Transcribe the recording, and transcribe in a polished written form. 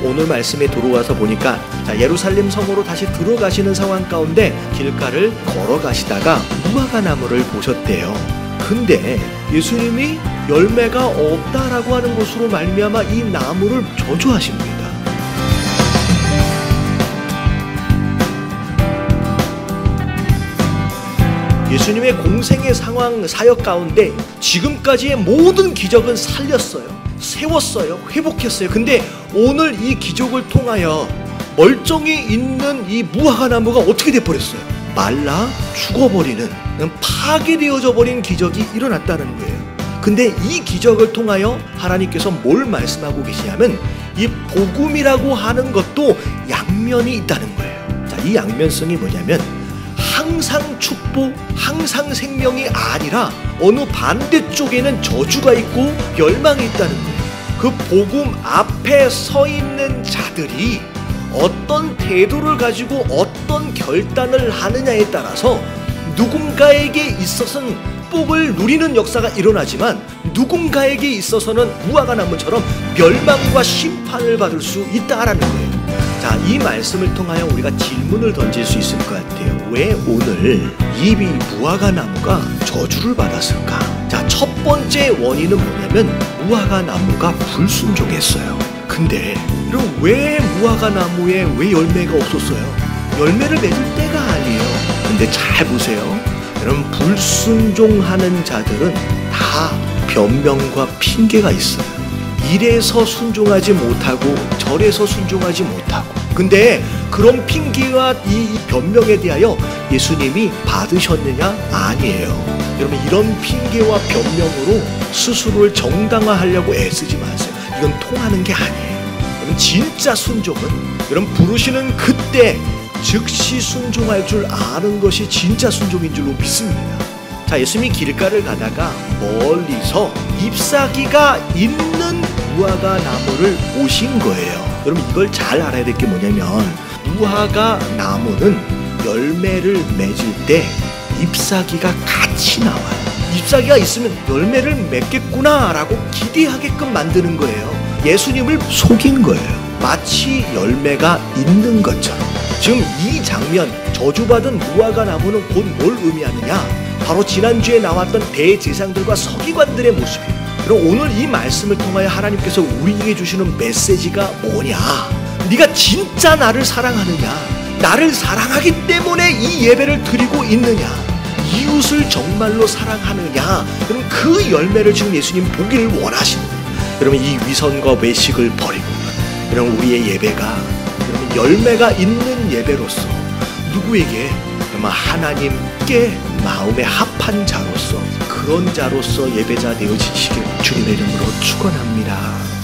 오늘 말씀에 들어와서 보니까 예루살렘 성으로 다시 들어가시는 상황 가운데 길가를 걸어가시다가 무화과 나무를 보셨대요. 근데 예수님이 열매가 없다라고 하는 것으로 말미암아 이 나무를 저주하십니다. 예수님의 공생의 상황 사역 가운데 지금까지의 모든 기적은 살렸어요. 세웠어요. 회복했어요. 근데 오늘 이 기적을 통하여 멀쩡히 있는 이 무화과 나무가 어떻게 돼버렸어요? 말라 죽어버리는, 파괴되어져 버린 기적이 일어났다는 거예요. 근데 이 기적을 통하여 하나님께서 뭘 말씀하고 계시냐면 이 복음이라고 하는 것도 양면이 있다는 거예요. 자, 이 양면성이 뭐냐면 항상 축복, 항상 생명이 아니라 어느 반대쪽에는 저주가 있고 멸망이 있다는 거예요. 그 복음 앞에 서 있는 자들이 어떤 태도를 가지고 어떤 결단을 하느냐에 따라서 누군가에게 있어서는 복을 누리는 역사가 일어나지만 누군가에게 있어서는 무화과 나무처럼 멸망과 심판을 받을 수 있다라는 거예요. 자, 이 말씀을 통하여 우리가 질문을 던질 수 있을 것 같아요. 왜 오늘 이 무화과 나무가 저주를 받았을까? 자, 첫 번째 원인은 뭐냐면 무화과 나무가 불순종했어요. 근데 그럼 왜 무화과 나무에 왜 열매가 없었어요? 열매를 맺을 때가 아니에요. 근데 잘 보세요. 여러분, 불순종하는 자들은 다 변명과 핑계가 있어요. 이래서 순종하지 못하고 저래서 순종하지 못하고. 근데 그런 핑계와 이 변명에 대하여 예수님이 받으셨느냐? 아니에요. 여러분, 이런 핑계와 변명으로 스스로를 정당화하려고 애쓰지 마세요. 이건 통하는 게 아니에요. 여러분, 진짜 순종은 여러분 부르시는 그때 즉시 순종할 줄 아는 것이 진짜 순종인 줄로 믿습니다. 자, 예수님이 길가를 가다가 멀리서 잎사귀가 있는 무화과 나무를 보신 거예요. 여러분, 이걸 잘 알아야 될 게 뭐냐면 무화과 나무는 열매를 맺을 때 잎사귀가 같이 나와요. 잎사귀가 있으면 열매를 맺겠구나 라고 기대하게끔 만드는 거예요. 예수님을 속인 거예요. 마치 열매가 있는 것처럼. 지금 이 장면, 저주받은 무화과 나무는 곧 뭘 의미하느냐? 바로 지난주에 나왔던 대제사장들과 서기관들의 모습이에요. 그럼 오늘 이 말씀을 통하여 하나님께서 우리에게 주시는 메시지가 뭐냐? 네가 진짜 나를 사랑하느냐? 나를 사랑하기 때문에 이 예배를 드리고 있느냐? 이웃을 정말로 사랑하느냐? 그럼 그 열매를 지금 예수님 보기를 원하시는 거예요. 여러분, 이 위선과 외식을 버리고 여러분, 우리의 예배가 여러분, 열매가 있는 예배로서 누구에게 여러분, 하나님께 마음에 합한 자로서 그런 자로서 예배자 되어지시길 주님의 이름으로 축원합니다.